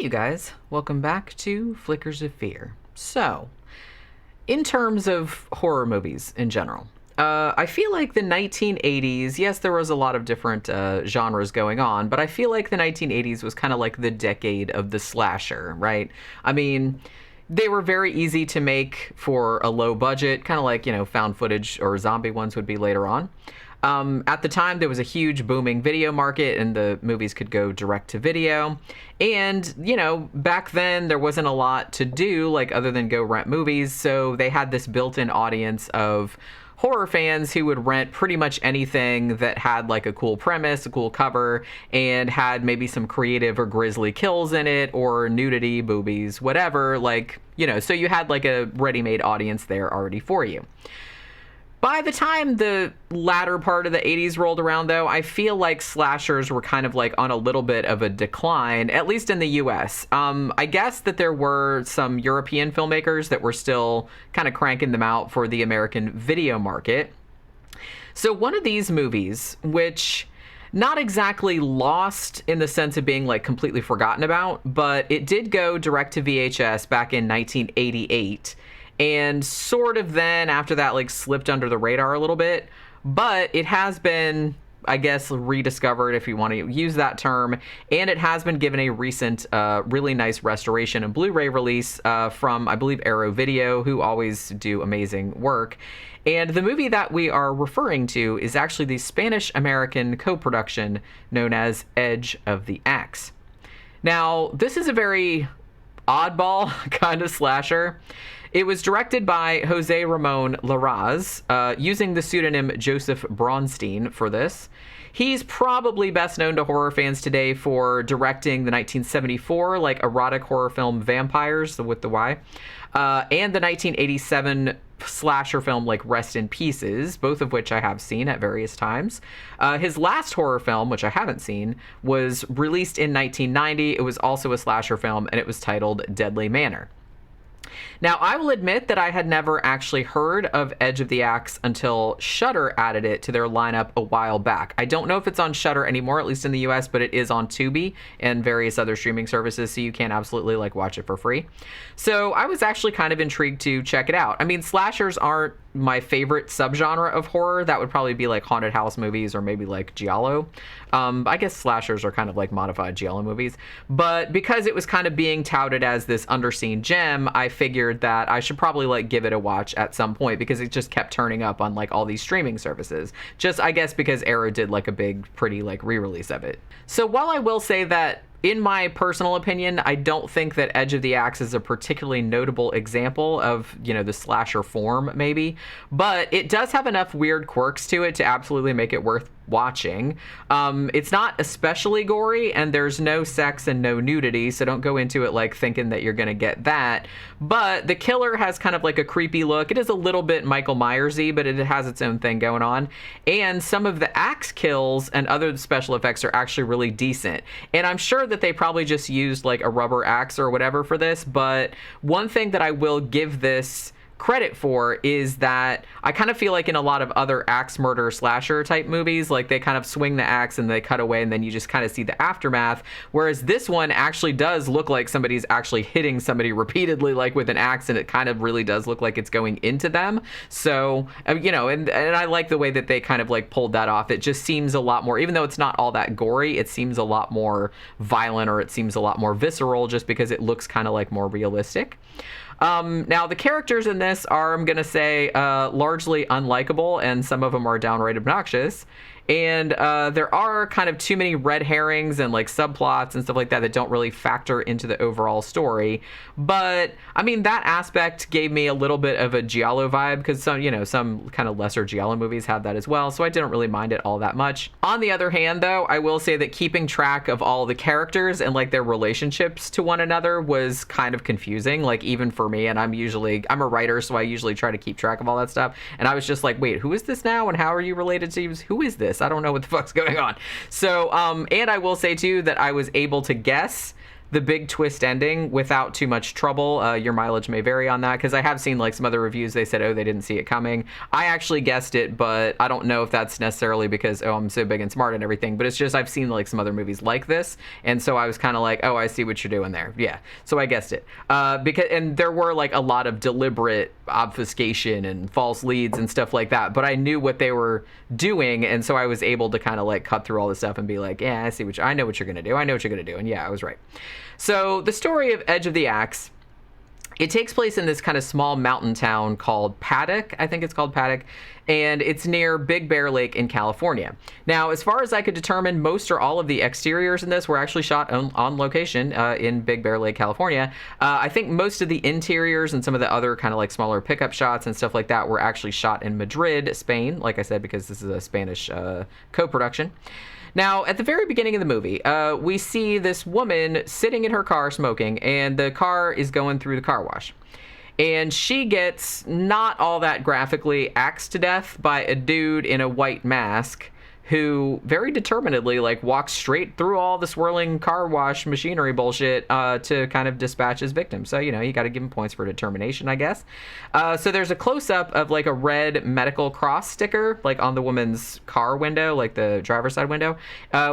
you guys, welcome back to Flickers of Fear. So, in terms of horror movies in general, I feel like the 1980s, yes, there was a lot of different genres going on, but I feel like the 1980s was kind of like the decade of the slasher, right? I mean, they were very easy to make for a low budget, kind of like, found footage or zombie ones would be later on. At the time, there was a huge booming video market and the movies could go direct to video. And, back then there wasn't a lot to do, like, other than go rent movies. So they had this built-in audience of horror fans who would rent pretty much anything that had like a cool premise, a cool cover, and had maybe some creative or grisly kills in it or nudity, boobies, whatever. Like, so you had like a ready-made audience there already for you. By the time the latter part of the 80s rolled around, though, I feel like slashers were kind of like on a little bit of a decline, at least in the US. I guess that there were some European filmmakers that were still kind of cranking them out for the American video market. So one of these movies, which not exactly lost in the sense of being like completely forgotten about, but it did go direct to VHS back in 1988. And sort of then after that, like, slipped under the radar a little bit. But it has been, I guess, rediscovered, if you want to use that term. And it has been given a recent, really nice restoration and Blu-ray release from, I believe, Arrow Video, who always do amazing work. And the movie that we are referring to is actually the Spanish-American co-production known as Edge of the Axe. Now, this is a very oddball kind of slasher. It was directed by José Ramón Larraz, using the pseudonym Joseph Braunstein for this. He's probably best known to horror fans today for directing the 1974 like erotic horror film Vampires with the Y, and the 1987 slasher film like Rest in Pieces, both of which I have seen at various times. His last horror film, which I haven't seen, was released in 1990. It was also a slasher film, and it was titled Deadly Manor. Now, I will admit that I had never actually heard of Edge of the Axe until Shudder added it to their lineup a while back. I don't know if it's on Shudder anymore, at least in the US, but it is on Tubi and various other streaming services, so you can absolutely like watch it for free. So I was actually kind of intrigued to check it out. I mean, slashers aren't my favorite subgenre of horror. That would probably be like haunted house movies or maybe like Giallo. I guess slashers are kind of like modified Giallo movies. But because it was kind of being touted as this underseen gem, I figured that I should probably like give it a watch at some point because it just kept turning up on like all these streaming services. Just, I guess, because Arrow did like a big, pretty like re-release of it. So while I will say that in my personal opinion, I don't think that Edge of the Axe is a particularly notable example of, the slasher form, maybe. But it does have enough weird quirks to it to absolutely make it worth watching. It's not especially gory, and there's no sex and no nudity, so don't go into it like thinking that you're gonna get that. But the killer has kind of like a creepy look. It is a little bit Michael Myers-y, but it has its own thing going on. And some of the axe kills and other special effects are actually really decent. And I'm sure that they probably just used like a rubber axe or whatever for this, but one thing that I will give this credit for is that I kind of feel like in a lot of other axe murder slasher type movies, like they kind of swing the axe and they cut away and then you just kind of see the aftermath, whereas this one actually does look like somebody's actually hitting somebody repeatedly like with an axe, and it kind of really does look like it's going into them. So and I like the way that they kind of like pulled that off. It just seems a lot more, even though it's not all that gory, it seems a lot more violent, or it seems a lot more visceral just because it looks kind of like more realistic. Now, the characters in this are, I'm going to say, largely unlikable, and some of them are downright obnoxious. And there are kind of too many red herrings and like subplots and stuff like that that don't really factor into the overall story. But I mean, that aspect gave me a little bit of a Giallo vibe, because some kind of lesser Giallo movies have that as well, so I didn't really mind it all that much. On the other hand, though, I will say that keeping track of all the characters and like their relationships to one another was kind of confusing, like even for me. And I'm a writer, so I usually try to keep track of all that stuff. And I was just like, wait, who is this now? And how are you related to? Who is this? I don't know what the fuck's going on. So, and I will say too that I was able to guess the big twist ending without too much trouble. Your mileage may vary on that, because I have seen like some other reviews, they said, oh, they didn't see it coming. I actually guessed it, but I don't know if that's necessarily because, oh, I'm so big and smart and everything, but it's just I've seen like some other movies like this, and so I was kind of like, oh, I see what you're doing there. Yeah, so I guessed it. And there were like a lot of deliberate obfuscation and false leads and stuff like that, but I knew what they were doing, and so I was able to kind of like cut through all this stuff and be like, yeah, I know what you're gonna do. I know what you're gonna do. And yeah, I was right. So the story of Edge of the Axe, it takes place in this kind of small mountain town called Paddock. I think it's called Paddock. And it's near Big Bear Lake in California. Now, as far as I could determine, most or all of the exteriors in this were actually shot on location in Big Bear Lake, California. I think most of the interiors and some of the other kind of like smaller pickup shots and stuff like that were actually shot in Madrid, Spain, like I said, because this is a Spanish co-production. Now, at the very beginning of the movie, we see this woman sitting in her car smoking, and the car is going through the car wash. And she gets not all that graphically axed to death by a dude in a white mask who very determinedly like walks straight through all the swirling car wash machinery bullshit to kind of dispatch his victim. So, you know, you got to give him points for determination, I guess. So there's a close-up of like a red medical cross sticker like on the woman's car window, like the driver's side window,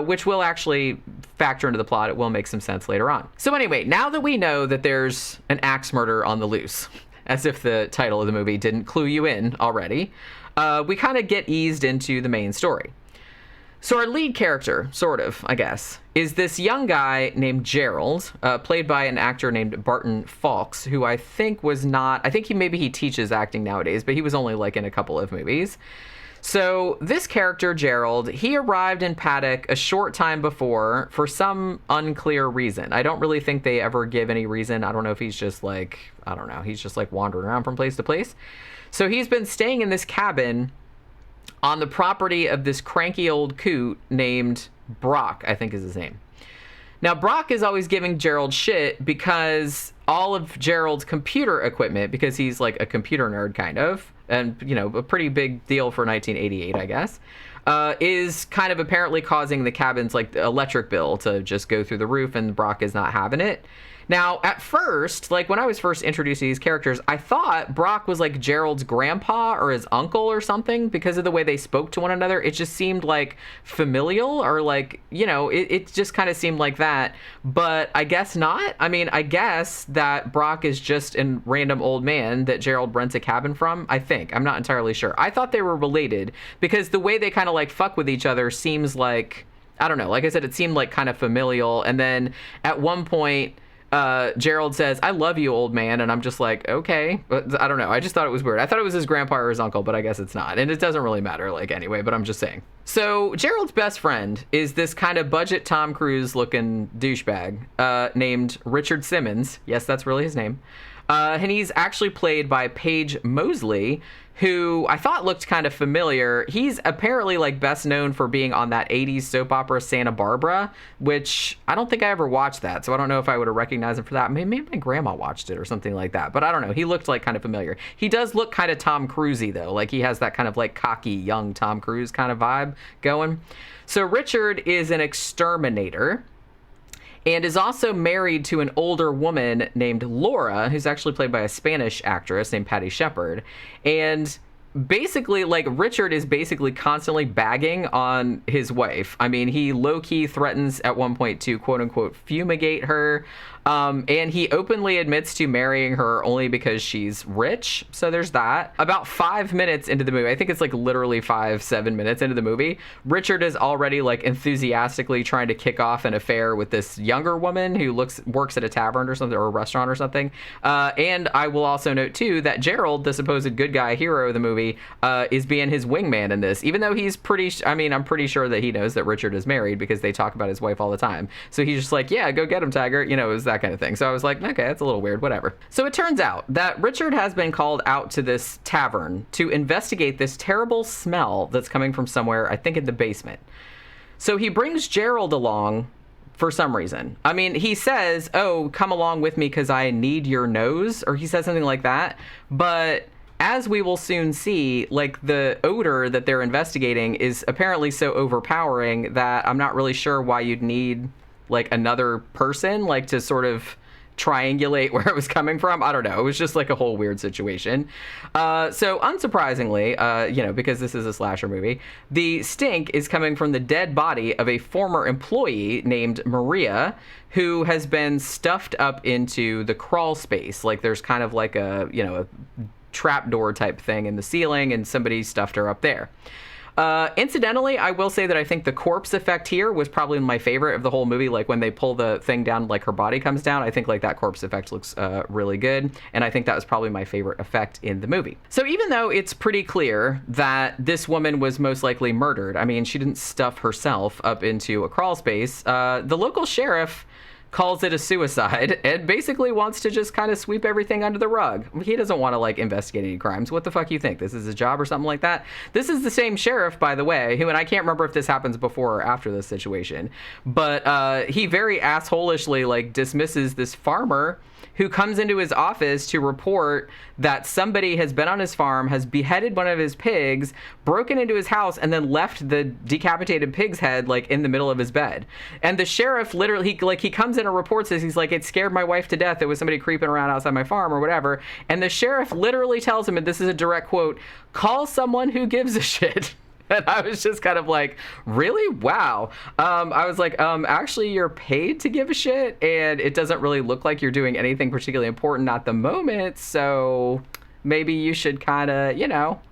which will actually factor into the plot. It will make some sense later on. So anyway, now that we know that there's an axe murder on the loose, as if the title of the movie didn't clue you in already, we kind of get eased into the main story. So our lead character, sort of, I guess, is this young guy named Gerald, played by an actor named Barton Fawkes, who I think he teaches acting nowadays, but he was only like in a couple of movies. So this character, Gerald, he arrived in Paddock a short time before for some unclear reason. I don't really think they ever give any reason. I don't know if he's just like, he's just like wandering around from place to place. So he's been staying in this cabin on the property of this cranky old coot named Brock, I think is his name. Now, Brock is always giving Gerald shit because all of Gerald's computer equipment, because he's like a computer nerd kind of, and, you know, a pretty big deal for 1988, I guess, is kind of apparently causing the cabin's like electric bill to just go through the roof, and Brock is not having it. Now, at first, like when I was first introduced to these characters, I thought Brock was like Gerald's grandpa or his uncle or something because of the way they spoke to one another. It just seemed like familial, or like, you know, it just kind of seemed like that. But I guess not. I mean, I guess that Brock is just a random old man that Gerald rents a cabin from. I think. I'm not entirely sure. I thought they were related because the way they kind of like fuck with each other seems like, I don't know. Like I said, it seemed like kind of familial. And then at one point, Gerald says, "I love you, old man," and I'm just like, okay, but I don't know. I just thought it was weird. I thought it was his grandpa or his uncle, but I guess it's not, and it doesn't really matter, like, anyway, but I'm just saying. So Gerald's best friend is this kind of budget Tom Cruise looking douchebag named Richard Simmons. Yes, that's really his name. And he's actually played by Paige Mosley, who I thought looked kind of familiar. He's apparently like best known for being on that 80s soap opera Santa Barbara, which I don't think I ever watched that, so I don't know if I would have recognized him for that. Maybe my grandma watched it or something like that, but I don't know. He looked like kind of familiar. He does look kind of Tom Cruise-y though. Like he has that kind of like cocky young Tom Cruise kind of vibe going. So Richard is an exterminator and is also married to an older woman named Laura, who's actually played by a Spanish actress named Patty Shepard. And basically, like, Richard is basically constantly bagging on his wife. I mean, he low-key threatens at one point to, quote-unquote, fumigate her. And he openly admits to marrying her only because she's rich. So there's that. About 5 minutes into the movie, I think it's like literally 5-7 minutes into the movie, Richard is already like enthusiastically trying to kick off an affair with this younger woman who works at a tavern or something, or a restaurant or something. And I will also note too that Gerald, the supposed good guy hero of the movie, is being his wingman in this, even though he's I'm pretty sure that he knows that Richard is married because they talk about his wife all the time. So he's just like, yeah, go get him, Tiger. You know, it was that kind of thing. So I was like, okay, that's a little weird, whatever. So it turns out that Richard has been called out to this tavern to investigate this terrible smell that's coming from somewhere, I think in the basement. So he brings Gerald along for some reason. I mean, he says, oh, come along with me because I need your nose, or he says something like that. But as we will soon see, like, the odor that they're investigating is apparently so overpowering that I'm not really sure why you'd need like another person, like to sort of triangulate where it was coming from. I don't know. It was just like a whole weird situation. So unsurprisingly, because this is a slasher movie, the stink is coming from the dead body of a former employee named Maria, who has been stuffed up into the crawl space. Like there's kind of like a trapdoor type thing in the ceiling, and somebody stuffed her up there. Incidentally, I will say that I think the corpse effect here was probably my favorite of the whole movie. Like when they pull the thing down, like her body comes down, I think like that corpse effect looks really good. And I think that was probably my favorite effect in the movie. So even though it's pretty clear that this woman was most likely murdered, I mean, she didn't stuff herself up into a crawl space, the local sheriff calls it a suicide and basically wants to just kind of sweep everything under the rug. He doesn't want to like investigate any crimes. What the fuck you think? This is his job or something like that? This is the same sheriff, by the way, who, and I can't remember if this happens before or after this situation, but he very assholishly like dismisses this farmer who comes into his office to report that somebody has been on his farm, has beheaded one of his pigs, broken into his house, and then left the decapitated pig's head like in the middle of his bed. And the sheriff literally, he comes in and reports this. He's like, it scared my wife to death. There was somebody creeping around outside my farm or whatever. And the sheriff literally tells him, and this is a direct quote, call someone who gives a shit. And I was just kind of like, really? Wow. I was like, actually, you're paid to give a shit, and it doesn't really look like you're doing anything particularly important at the moment, so maybe you should kind of,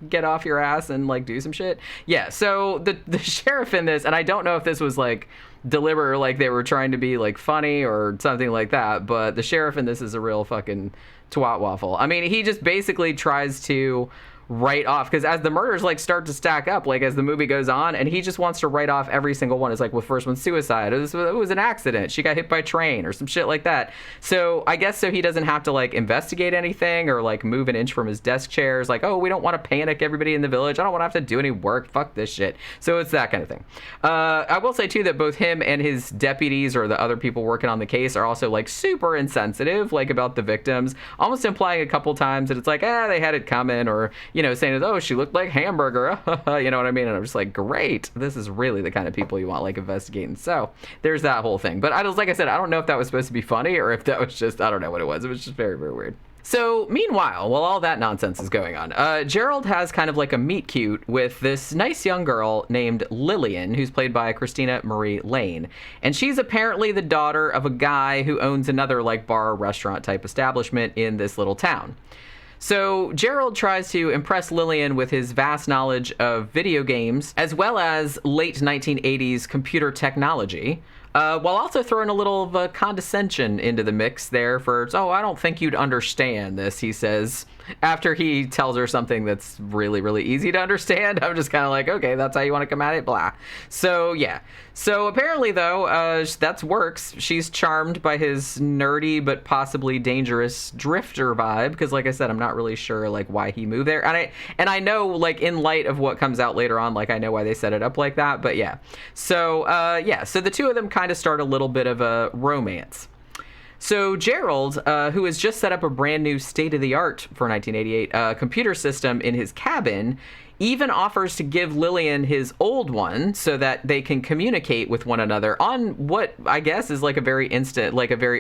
get off your ass and, like, do some shit. Yeah, so the sheriff in this, and I don't know if this was, like, deliberate or, like, they were trying to be, like, funny or something like that, but the sheriff in this is a real fucking twat waffle. I mean, he just basically tries to write off, because as the murders like start to stack up like as the movie goes on, and he just wants to write off every single one. It's like, well, first one's suicide, it was an accident, she got hit by a train or some shit like that. So I guess so he doesn't have to like investigate anything or like move an inch from his desk chair. It's like, oh, we don't want to panic everybody in the village, I don't want to have to do any work, fuck this shit. So it's that kind of thing. I will say too that both him and his deputies or the other people working on the case are also like super insensitive like about the victims, almost implying a couple times that it's like, they had it coming, or saying, oh, she looked like hamburger. You know what I mean? And I'm just like, great. This is really the kind of people you want like investigating. So there's that whole thing. But like I said, I don't know if that was supposed to be funny or if that was just, I don't know what it was. It was just very, very weird. So meanwhile, while all that nonsense is going on, Gerald has kind of like a meet cute with this nice young girl named Lillian, who's played by Christina Marie Lane. And she's apparently the daughter of a guy who owns another like bar restaurant type establishment in this little town. So Gerald tries to impress Lillian with his vast knowledge of video games, as well as late 1980s computer technology, while also throwing a little of a condescension into the mix there for, I don't think you'd understand this, he says, after he tells her something that's really, really easy to understand. I'm just kind of like, okay, that's how you want to come at it, blah. So, yeah. So apparently, though, that works. She's charmed by his nerdy but possibly dangerous drifter vibe, because, like I said, I'm not really sure, like, why he moved there. And I know, like, in light of what comes out later on, like, I know why they set it up like that, but yeah. So, so the two of them kind of start a little bit of a romance. So Gerald, who has just set up a brand new state-of-the-art for 1988 computer system in his cabin, even offers to give Lillian his old one so that they can communicate with one another on what I guess is like a very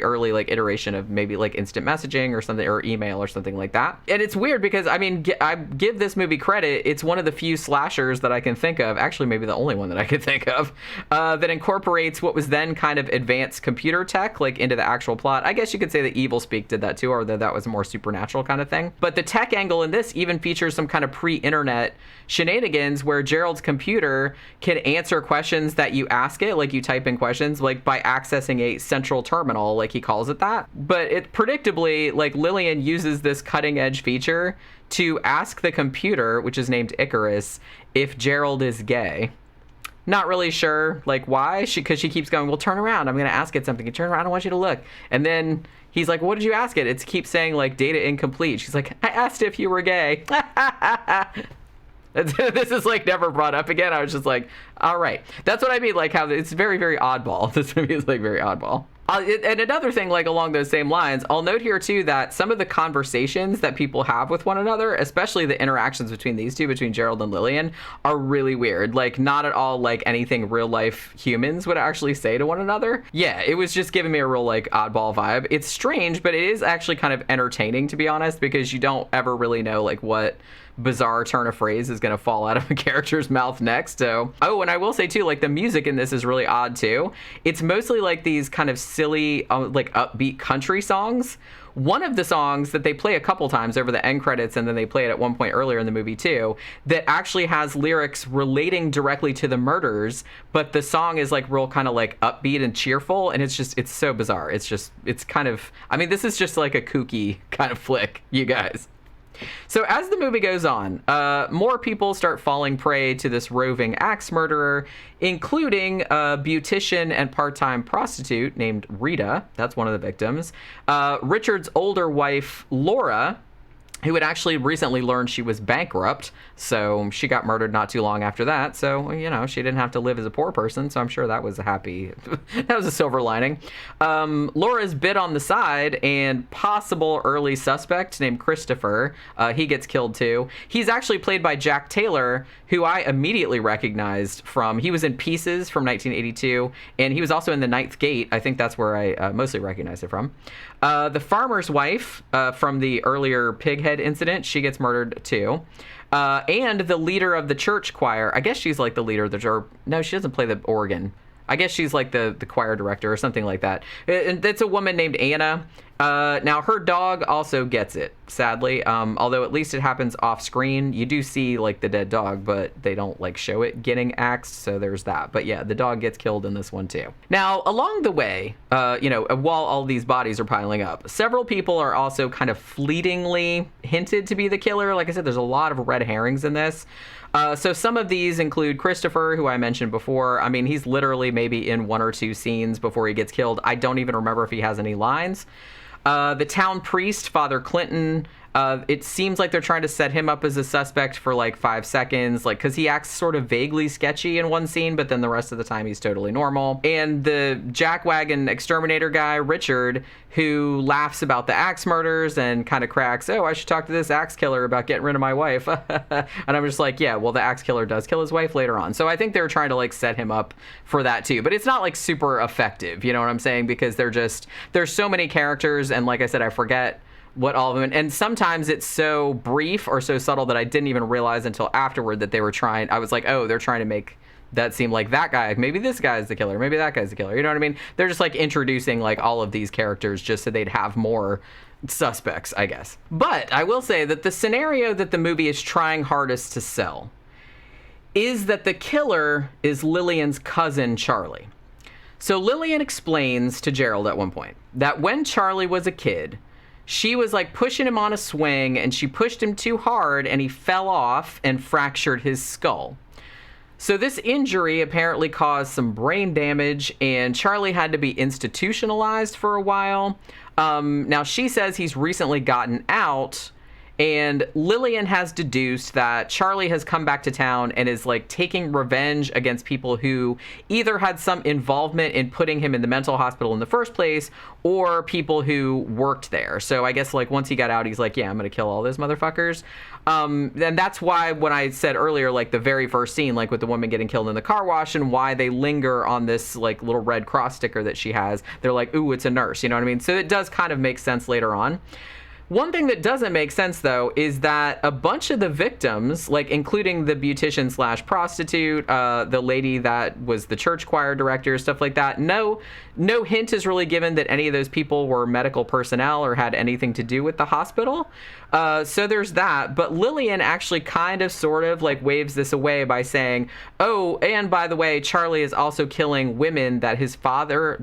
early like iteration of maybe like instant messaging or something, or email or something like that. And it's weird because I mean, I give this movie credit. It's one of the few slashers that I can think of, actually maybe the only one that I could think of, that incorporates what was then kind of advanced computer tech like into the actual plot. I guess you could say that Evil Speak did that too, or that was a more supernatural kind of thing. But the tech angle in this even features some kind of pre-internet shenanigans where Gerald's computer can answer questions that you ask it, like you type in questions, like by accessing a central terminal, like he calls it that. But it predictably, like Lillian uses this cutting edge feature to ask the computer, which is named Icarus, if Gerald is gay. Not really sure, like, why? Because she keeps going, well, turn around. I'm going to ask it something. You turn around. I want you to look. And then he's like, what did you ask it? It keeps saying, like, data incomplete. She's like, I asked if you were gay. This is, like, never brought up again. I was just like, all right. That's what I mean, like, how it's very, very oddball. This movie is, like, very oddball. And another thing, like along those same lines, I'll note here too that some of the conversations that people have with one another, especially the interactions between these two, between Gerald and Lillian, are really weird. Like, not at all like anything real life humans would actually say to one another. Yeah, it was just giving me a real like oddball vibe. It's strange, but it is actually kind of entertaining, to be honest, because you don't ever really know like what bizarre turn of phrase is going to fall out of a character's mouth next. So, oh, and I will say too, like the music in this is really odd too. It's mostly like these kind of silly, like upbeat country songs. One of the songs that they play a couple times over the end credits, and then they play it at one point earlier in the movie too, that actually has lyrics relating directly to the murders, but the song is like real kind of like upbeat and cheerful, and it's so bizarre. It's kind of, I mean, this is just like a kooky kind of flick, you guys. So as the movie goes on, more people start falling prey to this roving axe murderer, including a beautician and part-time prostitute named Rita. That's one of the victims. Richard's older wife, Laura, who had actually recently learned she was bankrupt, so she got murdered not too long after that. So, you know, she didn't have to live as a poor person, so I'm sure that was that was a silver lining. Laura's bit on the side, and possible early suspect named Christopher, he gets killed too. He's actually played by Jack Taylor, who I immediately recognized from, he was in Pieces from 1982, and he was also in The Ninth Gate. I think that's where I mostly recognized it from. The farmer's wife from the earlier Pighead incident, she gets murdered too. And the leader of the church choir, I guess she's like the leader of the church. No, she doesn't play the organ. I guess she's like the choir director or something like that. And it's a woman named Anna. Now, her dog also gets it, sadly. Although at least it happens off screen. You do see like the dead dog, but they don't like show it getting axed. So there's that. But yeah, the dog gets killed in this one too. Now, along the way, while all these bodies are piling up, several people are also kind of fleetingly hinted to be the killer. Like I said, there's a lot of red herrings in this. So some of these include Christopher, who I mentioned before. I mean, he's literally maybe in one or two scenes before he gets killed. I don't even remember if he has any lines. The town priest, Father Clinton, it seems like they're trying to set him up as a suspect for like 5 seconds, like, because he acts sort of vaguely sketchy in one scene, but then the rest of the time he's totally normal. And the jackwagon exterminator guy, Richard, who laughs about the axe murders and kind of cracks, oh, I should talk to this axe killer about getting rid of my wife. And I'm just like, yeah, well, the axe killer does kill his wife later on. So I think they're trying to like set him up for that too, but it's not like super effective, you know what I'm saying? Because there's so many characters, and like I said, I forget what all of them, and sometimes it's so brief or so subtle that I didn't even realize until afterward that they were trying. I was like, oh, they're trying to make that seem like that guy, maybe this guy's the killer, maybe that guy's the killer, you know what I mean? They're just like introducing like all of these characters just so they'd have more suspects, I guess. But I will say that the scenario that the movie is trying hardest to sell is that the killer is Lillian's cousin, Charlie. So Lillian explains to Gerald at one point that when Charlie was a kid, she was like pushing him on a swing, and she pushed him too hard and he fell off and fractured his skull. So this injury apparently caused some brain damage, and Charlie had to be institutionalized for a while. Now she says he's recently gotten out, and Lillian has deduced that Charlie has come back to town and is like taking revenge against people who either had some involvement in putting him in the mental hospital in the first place, or people who worked there. So I guess like once he got out, he's like, yeah, I'm gonna kill all those motherfuckers. And that's why when I said earlier, like the very first scene, like with the woman getting killed in the car wash, and why they linger on this like little red cross sticker that she has, they're like, ooh, it's a nurse, you know what I mean? So it does kind of make sense later on. One thing that doesn't make sense, though, is that a bunch of the victims, like including the beautician / prostitute, the lady that was the church choir director, stuff like that, no hint is really given that any of those people were medical personnel or had anything to do with the hospital. So there's that. But Lillian actually kind of sort of like waves this away by saying, oh, and by the way, Charlie is also killing women that his father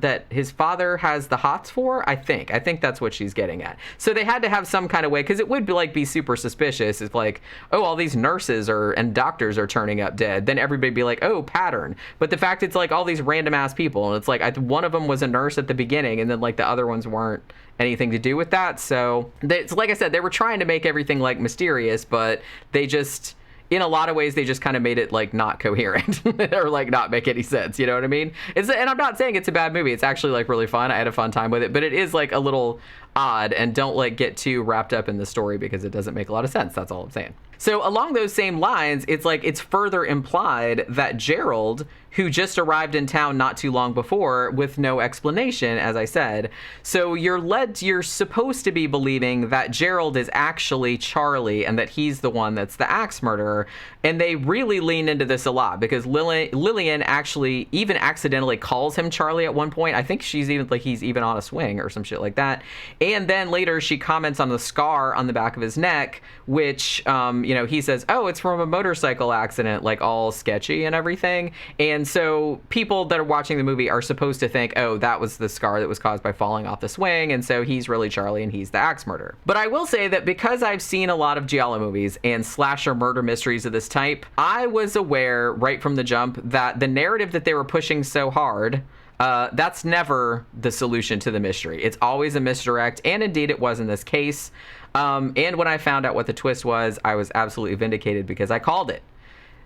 has the hots for. I think that's what she's getting at. So they had to have some kind of way, because it would be super suspicious if like, oh, all these nurses and doctors are turning up dead, then everybody'd be like, oh, pattern. But the fact it's like all these random ass people, and it's like one of them was a nurse at the beginning, and then like the other ones weren't anything to do with that. So it's like I said, they were trying to make everything like mysterious, but they just, in a lot of ways, they just kind of made it like not coherent or like not make any sense. You know what I mean? And I'm not saying it's a bad movie. It's actually like really fun. I had a fun time with it, but it is like a little odd, and don't like get too wrapped up in the story because it doesn't make a lot of sense. That's all I'm saying. So along those same lines, it's like it's further implied that Gerald, who just arrived in town not too long before with no explanation, as I said. So you're supposed to be believing that Gerald is actually Charlie and that he's the one that's the axe murderer. And they really lean into this a lot because Lillian actually even accidentally calls him Charlie at one point. I think he's even on a swing or some shit like that. And then later she comments on the scar on the back of his neck, which, he says, oh, it's from a motorcycle accident, like all sketchy and everything. And so people that are watching the movie are supposed to think, oh, that was the scar that was caused by falling off the swing. And so he's really Charlie and he's the axe murderer. But I will say that because I've seen a lot of Giallo movies and slasher murder mysteries of this type, I was aware right from the jump that the narrative that they were pushing so hard, that's never the solution to the mystery. It's always a misdirect, and indeed it was in this case. And when I found out what the twist was, I was absolutely vindicated because I called it.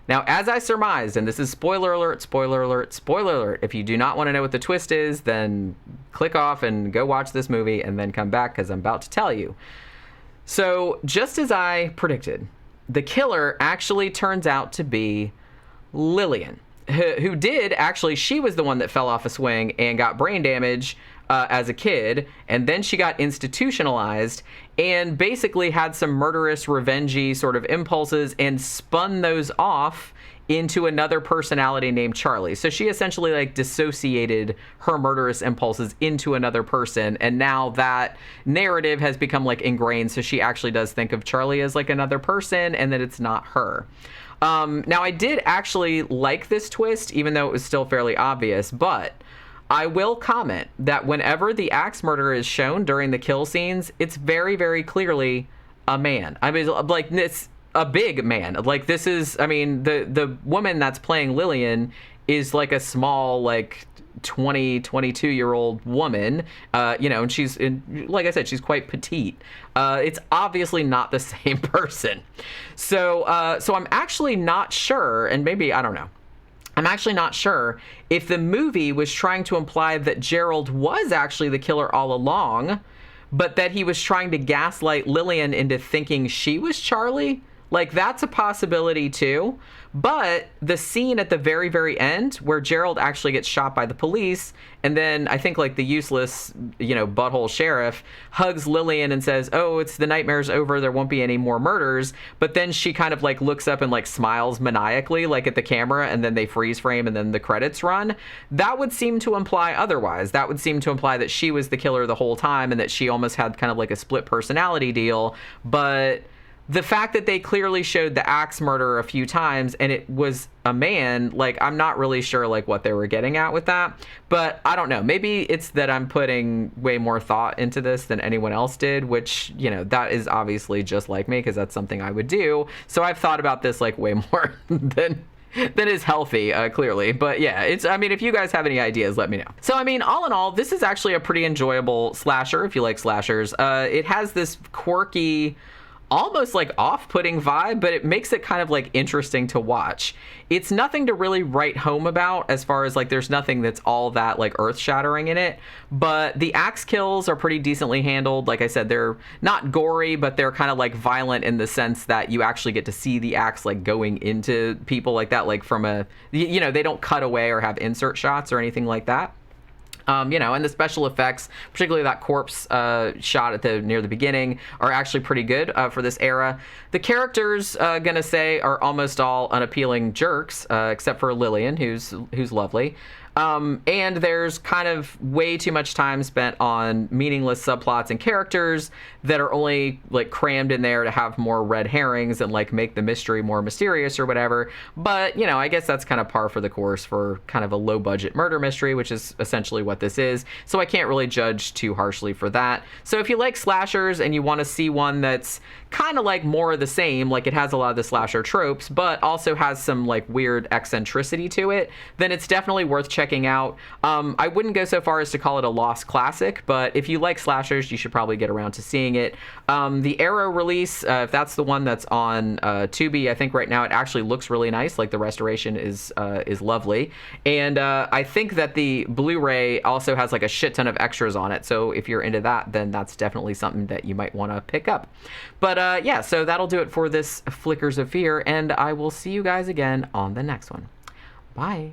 Now, as I surmised, and this is spoiler alert, spoiler alert, spoiler alert, if you do not want to know what the twist is, then click off and go watch this movie and then come back because I'm about to tell you. So, just as I predicted, the killer actually turns out to be Lillian, who did actually, she was the one that fell off a swing and got brain damage as a kid, and then she got institutionalized and basically had some murderous, revengey sort of impulses and spun those off into another personality named Charlie. So she essentially like dissociated her murderous impulses into another person, and now that narrative has become like ingrained, so she actually does think of Charlie as like another person and that it's not her. Now, I did actually like this twist, even though it was still fairly obvious, but I will comment that whenever the axe murderer is shown during the kill scenes, it's very, very clearly a man. I mean, like, it's a big man. Like, this is, I mean, the woman that's playing Lillian is like a small, like, 22-year-old woman, and she's, like I said, she's quite petite. It's obviously not the same person. So I'm actually not sure, and maybe, I don't know, I'm actually not sure if the movie was trying to imply that Gerald was actually the killer all along, but that he was trying to gaslight Lillian into thinking she was Charlie. Like, that's a possibility too. But the scene at the very, very end where Gerald actually gets shot by the police, and then I think like the useless, butthole sheriff hugs Lillian and says, oh, it's the nightmare's over, there won't be any more murders. But then she kind of like looks up and like smiles maniacally like at the camera, and then they freeze frame and then the credits run. That would seem to imply otherwise. That would seem to imply that she was the killer the whole time and that she almost had kind of like a split personality deal. But the fact that they clearly showed the axe murderer a few times and it was a man, like, I'm not really sure like what they were getting at with that, but I don't know. Maybe it's that I'm putting way more thought into this than anyone else did, which, that is obviously just like me because that's something I would do. So I've thought about this like way more than is healthy, clearly. But yeah, if you guys have any ideas, let me know. So, all in all, this is actually a pretty enjoyable slasher if you like slashers. It has this quirky, almost like off-putting vibe, but it makes it kind of like interesting to watch. It's nothing to really write home about as far as like there's nothing that's all that like earth-shattering in it, but the axe kills are pretty decently handled. Like I said, they're not gory, but they're kind of like violent in the sense that you actually get to see the axe like going into people like that, like from a, they don't cut away or have insert shots or anything like that. And the special effects, particularly that corpse shot at near the beginning, are actually pretty good for this era. The characters, gonna say, are almost all unappealing jerks, except for Lillian, who's lovely. And there's kind of way too much time spent on meaningless subplots and characters that are only like crammed in there to have more red herrings and like make the mystery more mysterious or whatever. But, I guess that's kind of par for the course for kind of a low budget murder mystery, which is essentially what this is. So I can't really judge too harshly for that. So if you like slashers and you want to see one that's kind of like more of the same, like it has a lot of the slasher tropes, but also has some like weird eccentricity to it, then it's definitely worth checking checking out. I wouldn't go so far as to call it a lost classic, but if you like slashers, you should probably get around to seeing it. The Arrow release, if that's the one that's on Tubi, I think right now it actually looks really nice. Like the restoration is lovely, and I think that the Blu-ray also has like a shit ton of extras on it. So if you're into that, then that's definitely something that you might want to pick up. But yeah, so that'll do it for this Flickers of Fear, and I will see you guys again on the next one. Bye.